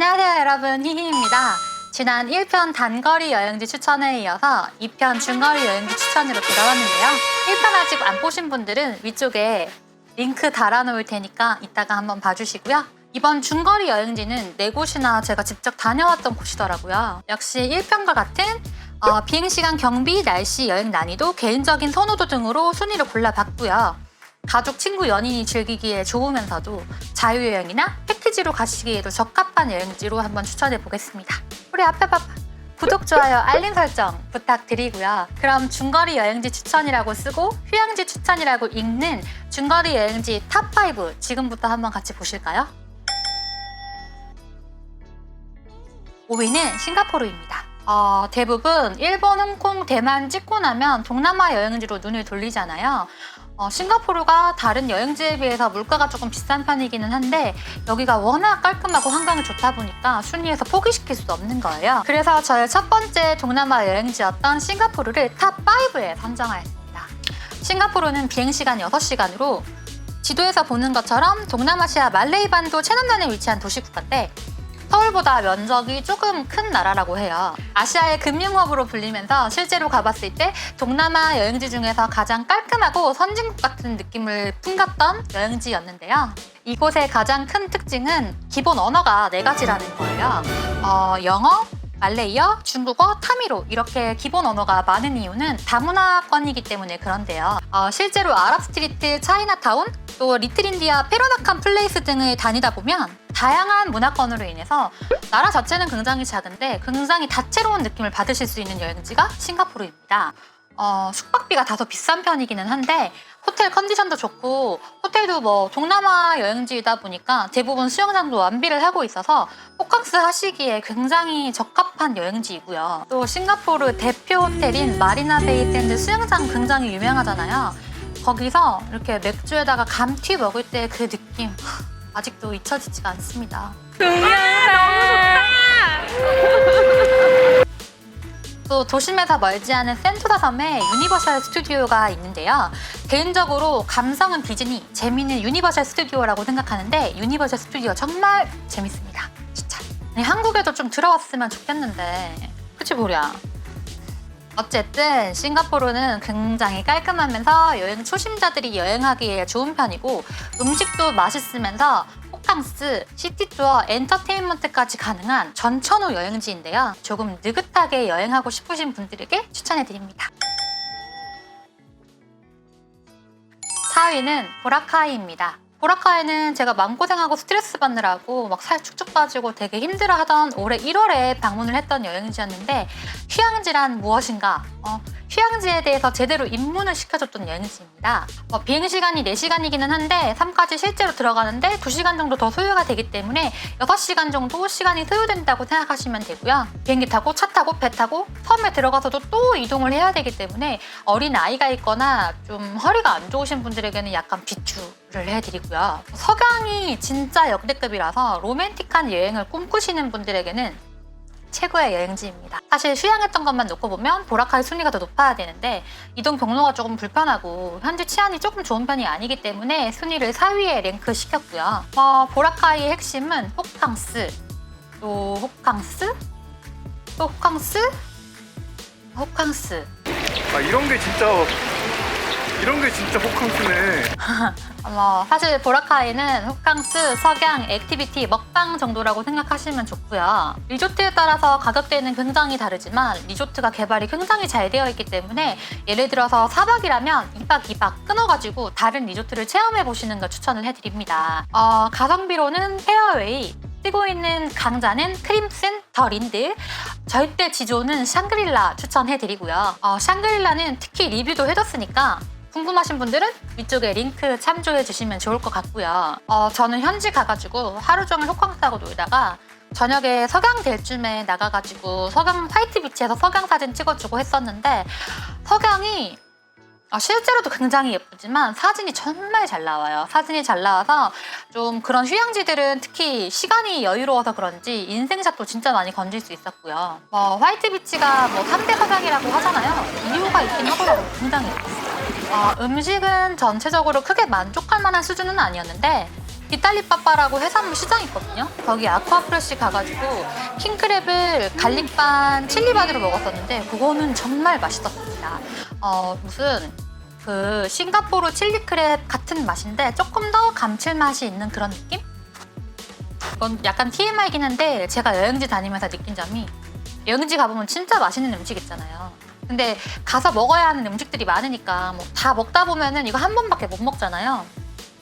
안녕하세요 여러분, 히히입니다. 지난 1편 단거리 여행지 추천에 이어서 2편 중거리 여행지 추천으로 돌아왔는데요. 1편 아직 안 보신 분들은 위쪽에 링크 달아놓을 테니까 이따가 한번 봐주시고요. 이번 중거리 여행지는 4곳이나 제가 직접 다녀왔던 곳이더라고요. 역시 1편과 같은 비행시간, 경비, 날씨, 여행 난이도, 개인적인 선호도 등으로 순위를 골라봤고요. 가족, 친구, 연인이 즐기기에 좋으면서도 자유여행이나 패키지로 가시기에도 적합한 여행지로 한번 추천해 보겠습니다. 우리 앞에 봐봐. 구독, 좋아요, 알림 설정 부탁드리고요. 그럼 중거리 여행지 추천이라고 쓰고 휴양지 추천이라고 읽는 중거리 여행지 탑5 지금부터 한번 같이 보실까요? 5위는 싱가포르입니다. 대부분 일본, 홍콩, 대만 찍고 나면 동남아 여행지로 눈을 돌리잖아요. 싱가포르가 다른 여행지에 비해서 물가가 조금 비싼 편이기는 한데 여기가 워낙 깔끔하고 환경이 좋다 보니까 순위에서 포기시킬 수 없는 거예요. 그래서 저의 첫 번째 동남아 여행지였던 싱가포르를 탑5에 선정하였습니다. 싱가포르는 비행시간 6시간으로 지도에서 보는 것처럼 동남아시아 말레이 반도 최남단에 위치한 도시국가인데 서울보다 면적이 조금 큰 나라라고 해요. 아시아의 금융허브로 불리면서 실제로 가봤을 때 동남아 여행지 중에서 가장 깔끔하고 선진국 같은 느낌을 풍겼던 여행지였는데요. 이곳의 가장 큰 특징은 기본 언어가 4가지라는 거예요. 영어, 말레이어, 중국어, 타미로 이렇게 기본 언어가 많은 이유는 다문화권이기 때문에 그런데요. 실제로 아랍스트리트, 차이나타운, 또 리틀인디아, 페로나칸 플레이스 등을 다니다 보면 다양한 문화권으로 인해서 나라 자체는 굉장히 작은데 굉장히 다채로운 느낌을 받으실 수 있는 여행지가 싱가포르입니다. 숙박비가 다소 비싼 편이기는 한데 호텔 컨디션도 좋고 호텔도 동남아 여행지이다 보니까 대부분 수영장도 완비를 하고 있어서 호캉스 하시기에 굉장히 적합한 여행지이고요. 또 싱가포르 대표 호텔인 마리나 베이 샌드 수영장 굉장히 유명하잖아요. 거기서 이렇게 맥주에다가 감튀 먹을 때 그 느낌 아직도 잊혀지지가 않습니다. 또 도심에서 멀지 않은 센토사 섬에 유니버셜 스튜디오가 있는데요. 개인적으로 감성은 디즈니, 재미는 유니버셜 스튜디오라고 생각하는데 유니버셜 스튜디오 정말 재밌습니다. 진짜. 한국에도 좀 들어왔으면 좋겠는데 그치 보랴. 어쨌든 싱가포르는 굉장히 깔끔하면서 여행 초심자들이 여행하기에 좋은 편이고 음식도 맛있으면서 호캉스, 시티투어, 엔터테인먼트까지 가능한 전천후 여행지인데요. 조금 느긋하게 여행하고 싶으신 분들에게 추천해드립니다. 4위는 보라카이입니다. 보라카이는 제가 마음고생하고 스트레스 받느라고 막 살 축축 빠지고 되게 힘들어하던 올해 1월에 방문을 했던 여행지였는데 휴양지란 무엇인가? 휴양지에 대해서 제대로 입문을 시켜줬던 여행지입니다. 비행시간이 4시간이기는 한데 섬까지 실제로 들어가는데 2시간 정도 더 소요가 되기 때문에 6시간 정도 시간이 소요된다고 생각하시면 되고요. 비행기 타고 차 타고 배 타고 섬에 들어가서도 또 이동을 해야 되기 때문에 어린 아이가 있거나 좀 허리가 안 좋으신 분들에게는 약간 비추를 해드리고요. 석양이 진짜 역대급이라서 로맨틱한 여행을 꿈꾸시는 분들에게는 최고의 여행지입니다. 사실 휴양했던 것만 놓고 보면 보라카이 순위가 더 높아야 되는데 이동 경로가 조금 불편하고 현지 치안이 조금 좋은 편이 아니기 때문에 순위를 4위에 랭크 시켰고요. 보라카이의 핵심은 호캉스, 또 호캉스, 또 호캉스, 호캉스. 이런 게 진짜 호캉스네. 사실 보라카이는 호캉스, 석양, 액티비티, 먹방 정도라고 생각하시면 좋고요. 리조트에 따라서 가격대는 굉장히 다르지만 리조트가 개발이 굉장히 잘 되어 있기 때문에 예를 들어서 4박이라면 2박 2박 끊어가지고 다른 리조트를 체험해보시는 걸 추천을 해드립니다. 가성비로는 페어웨이, 뜨고 있는 강자는 크림슨, 더 린드, 절대 지조는 샹그릴라 추천해드리고요. 샹그릴라는 특히 리뷰도 해뒀으니까 궁금하신 분들은 위쪽에 링크 참조해주시면 좋을 것 같고요. 저는 현지 가가지고 하루 종일 호캉스하고 놀다가 저녁에 석양 될 쯤에 나가가지고 석양 화이트 비치에서 석양 사진 찍어주고 했었는데 석양이 실제로도 굉장히 예쁘지만 사진이 정말 잘 나와요. 사진이 잘 나와서 좀 그런 휴양지들은 특히 시간이 여유로워서 그런지 인생샷도 진짜 많이 건질 수 있었고요. 화이트 비치가 3대 석양이라고 하잖아요. 이유가 있긴 하더라고요. 굉장히 예뻤어요. 음식은 전체적으로 크게 만족할 만한 수준은 아니었는데 이탈리 빠빠라고 해산물 시장이 있거든요. 거기 아쿠아프레쉬 가가지고 킹크랩을 갈릭반 칠리반으로 먹었었는데 그거는 정말 맛있었습니다. 무슨 그 싱가포르 칠리크랩 같은 맛인데 조금 더 감칠맛이 있는 그런 느낌? 이건 약간 TMI이긴 한데 제가 여행지 다니면서 느낀 점이 여행지 가보면 진짜 맛있는 음식 있잖아요. 근데 가서 먹어야 하는 음식들이 많으니까 뭐 다 먹다 보면은 이거 한 번밖에 못 먹잖아요.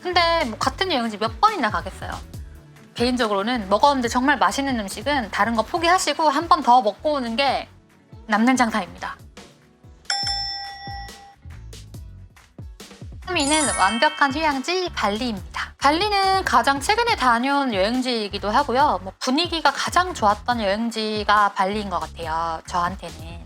근데 뭐 같은 여행지 몇 번이나 가겠어요. 개인적으로는 먹었는데 정말 맛있는 음식은 다른 거 포기하시고 한 번 더 먹고 오는 게 남는 장사입니다. 3위는 완벽한 휴양지 발리입니다. 발리는 가장 최근에 다녀온 여행지이기도 하고요. 뭐 분위기가 가장 좋았던 여행지가 발리인 것 같아요. 저한테는.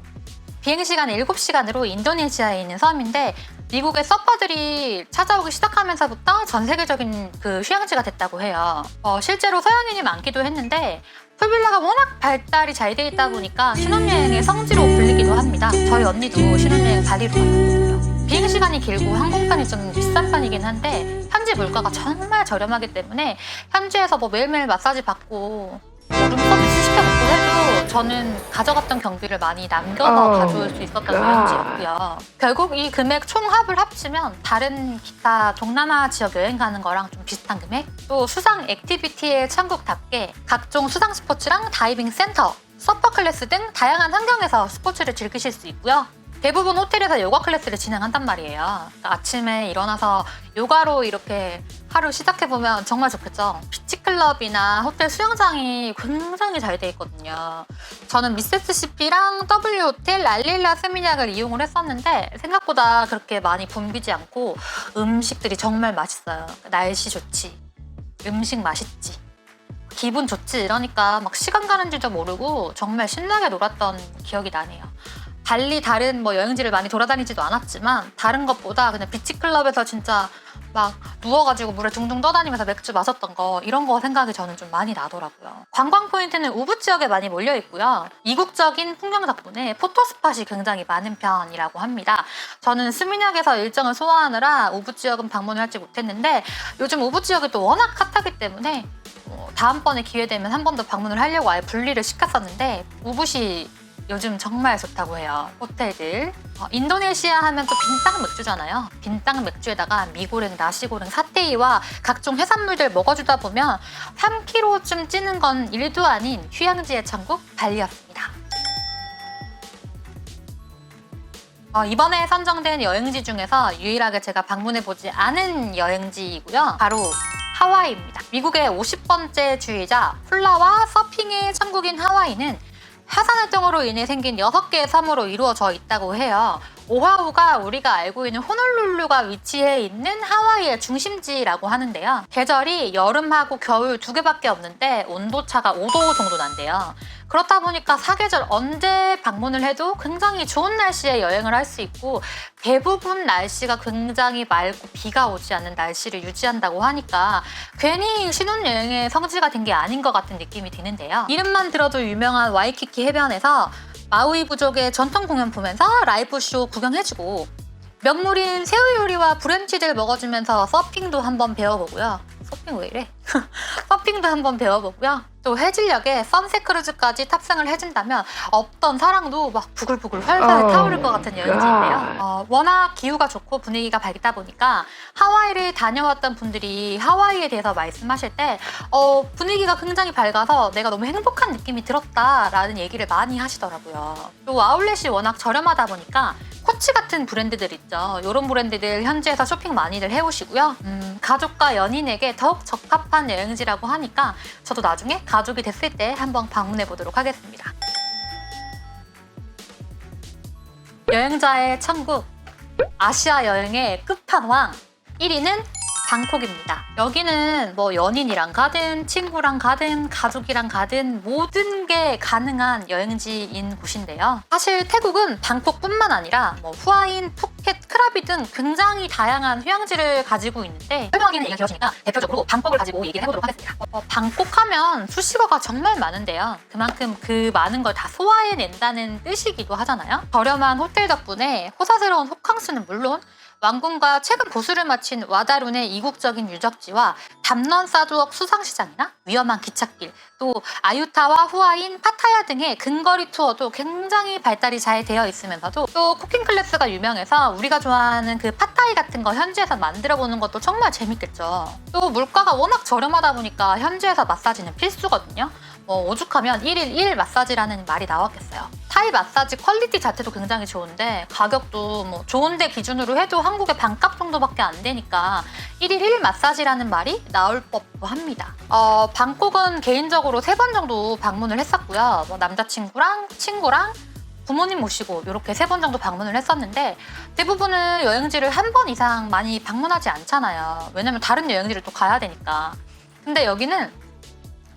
비행시간 7시간으로 인도네시아에 있는 섬인데 미국의 서퍼들이 찾아오기 시작하면서부터 전 세계적인 그 휴양지가 됐다고 해요. 실제로 서양인이 많기도 했는데 풀빌라가 워낙 발달이 잘 돼 있다 보니까 신혼여행의 성지로 불리기도 합니다. 저희 언니도 신혼여행 발리로 갔었거든요. 비행시간이 길고 항공편이 좀 비싼 편이긴 한데 현지 물가가 정말 저렴하기 때문에 현지에서 뭐 매일매일 마사지 받고 룸서비스 시켜 먹고 해도 저는 가져갔던 경비를 많이 남겨서 가져올 수 있었던 여행지였고요. 결국 이 금액 총합을 합치면 다른 기타 동남아 지역 여행 가는 거랑 좀 비슷한 금액? 또 수상 액티비티의 천국답게 각종 수상 스포츠랑 다이빙 센터, 서퍼 클래스 등 다양한 환경에서 스포츠를 즐기실 수 있고요. 대부분 호텔에서 요가 클래스를 진행한단 말이에요. 그러니까 아침에 일어나서 요가로 이렇게 하루 시작해보면 정말 좋겠죠. 비치클럽이나 호텔 수영장이 굉장히 잘 돼 있거든요. 저는 미세스시피랑 W호텔 알릴라 스미냑을 이용을 했었는데 생각보다 그렇게 많이 붐비지 않고 음식들이 정말 맛있어요. 날씨 좋지, 음식 맛있지, 기분 좋지 이러니까 막 시간 가는 줄도 모르고 정말 신나게 놀았던 기억이 나네요. 달리 다른 뭐 여행지를 많이 돌아다니지도 않았지만 다른 것보다 그냥 비치클럽에서 진짜 막 누워가지고 물에 둥둥 떠다니면서 맥주 마셨던 거 이런 거 생각이 저는 좀 많이 나더라고요. 관광 포인트는 우붓 지역에 많이 몰려 있고요. 이국적인 풍경 덕분에 포토스팟이 굉장히 많은 편이라고 합니다. 저는 스미냑에서 일정을 소화하느라 우붓 지역은 방문을 하지 못했는데 요즘 우붓 지역이 또 워낙 핫하기 때문에 다음번에 기회 되면 한 번 더 방문을 하려고 아예 분리를 시켰었는데 우붓이 요즘 정말 좋다고 해요. 호텔들. 인도네시아 하면 또 빈땅 맥주잖아요. 빈땅 맥주에다가 미고랭, 나시고랭, 사테이와 각종 해산물들 먹어주다 보면 3kg쯤 찌는 건 1도 아닌 휴양지의 천국 발리였습니다. 이번에 선정된 여행지 중에서 유일하게 제가 방문해보지 않은 여행지이고요. 바로 하와이입니다. 미국의 50번째 주이자 훌라와 서핑의 천국인 하와이는 화산활동으로 인해 생긴 6개의 섬으로 이루어져 있다고 해요. 오하우가 우리가 알고 있는 호놀룰루가 위치해 있는 하와이의 중심지라고 하는데요. 계절이 여름하고 겨울 2개밖에 없는데 온도차가 5도 정도 난대요. 그렇다 보니까 사계절 언제 방문을 해도 굉장히 좋은 날씨에 여행을 할 수 있고 대부분 날씨가 굉장히 맑고 비가 오지 않는 날씨를 유지한다고 하니까 괜히 신혼여행의 성지가 된 게 아닌 것 같은 느낌이 드는데요. 이름만 들어도 유명한 와이키키 해변에서 마우이 부족의 전통 공연 보면서 라이브 쇼 구경해주고 명물인 새우 요리와 브런치들 먹어주면서 서핑도 한번 배워보고요. 서핑 왜 이래? 서핑도 한번 배워보고요. 또 해질녘에 선셋 크루즈까지 탑승을 해준다면 없던 사랑도 막 부글부글 활활 타오를 것 같은 여행지인데요. 워낙 기후가 좋고 분위기가 밝다 보니까 하와이를 다녀왔던 분들이 하와이에 대해서 말씀하실 때 분위기가 굉장히 밝아서 내가 너무 행복한 느낌이 들었다라는 얘기를 많이 하시더라고요. 또 아울렛이 워낙 저렴하다 보니까 코치 같은 브랜드들 있죠. 이런 브랜드들 현지에서 쇼핑 많이들 해오시고요. 가족과 연인에게 더욱 적합한 여행지라고 하니까 저도 나중에 가족이 됐을 때 한번 방문해 보도록 하겠습니다. 여행자의 천국, 아시아 여행의 끝판왕 1위는 방콕입니다. 여기는 뭐 연인이랑 가든 친구랑 가든 가족이랑 가든 모든 게 가능한 여행지인 곳인데요. 사실 태국은 방콕뿐만 아니라 뭐 후아인, 푸켓, 크라비 등 굉장히 다양한 휴양지를 가지고 있는데 설명하기는 얘기가 길어지니까 대표적으로 방콕을 가지고 얘기를 해보도록 하겠습니다. 방콕 하면 수식어가 정말 많은데요. 그만큼 그 많은 걸 다 소화해낸다는 뜻이기도 하잖아요. 저렴한 호텔 덕분에 호사스러운 호캉스는 물론 왕궁과 최근 보수를 마친 와다룬의 이국적인 유적지와 담넌사두억 수상시장이나 위험한 기찻길, 또 아유타와 후아인, 파타야 등의 근거리 투어도 굉장히 발달이 잘 되어 있으면서도 또 쿠킹 클래스가 유명해서 우리가 좋아하는 그 팟타이 같은 거 현지에서 만들어 보는 것도 정말 재밌겠죠. 또 물가가 워낙 저렴하다 보니까 현지에서 마사지는 필수거든요. 오죽하면 1일 1 마사지라는 말이 나왔겠어요. 타이 마사지 퀄리티 자체도 굉장히 좋은데 가격도 좋은데 기준으로 해도 한국의 반값 정도밖에 안 되니까 1일 1 마사지라는 말이 나올 법도 합니다. 방콕은 개인적으로 3번 정도 방문을 했었고요. 남자친구랑 친구랑 부모님 모시고 이렇게 3번 정도 방문을 했었는데 대부분은 여행지를 1번 이상 많이 방문하지 않잖아요. 왜냐면 다른 여행지를 또 가야 되니까. 근데 여기는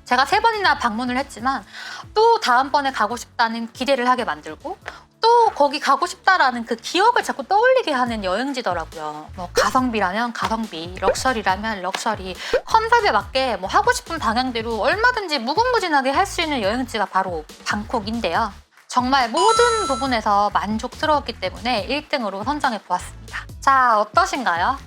제가 3번이나 방문을 했지만 또 다음번에 가고 싶다는 기대를 하게 만들고 또 거기 가고 싶다라는 그 기억을 자꾸 떠올리게 하는 여행지더라고요. 가성비라면 가성비, 럭셔리라면 럭셔리, 컨셉에 맞게 하고 싶은 방향대로 얼마든지 무궁무진하게 할 수 있는 여행지가 바로 방콕인데요. 정말 모든 부분에서 만족스러웠기 때문에 1등으로 선정해 보았습니다. 자, 어떠신가요?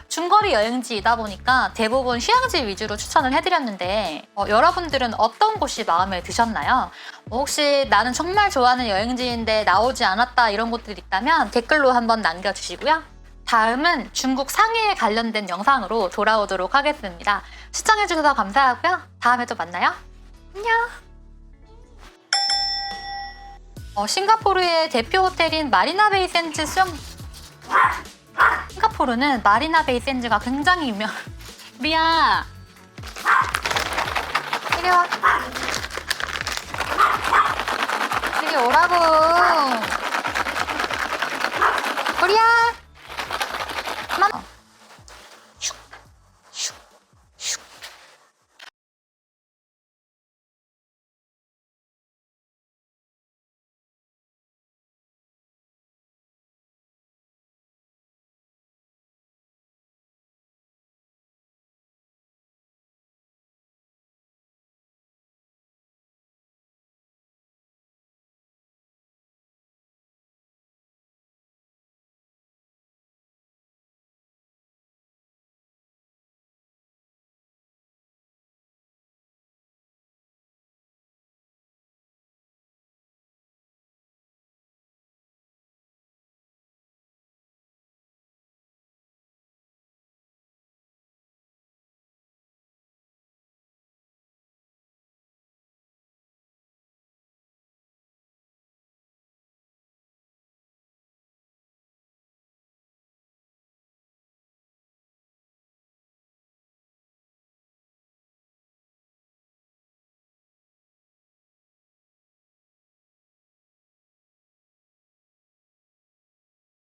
중거리 여행지이다 보니까 대부분 휴양지 위주로 추천을 해드렸는데 여러분들은 어떤 곳이 마음에 드셨나요? 혹시 나는 정말 좋아하는 여행지인데 나오지 않았다 이런 곳들 있다면 댓글로 한번 남겨주시고요. 다음은 중국 상해에 관련된 영상으로 돌아오도록 하겠습니다. 시청해주셔서 감사하고요. 다음에 또 만나요. 안녕! 싱가포르의 대표 호텔인 마리나베이 샌즈 싱가포르는 마리나베이 샌즈가 굉장히 미야 이리 와 이리 오라고.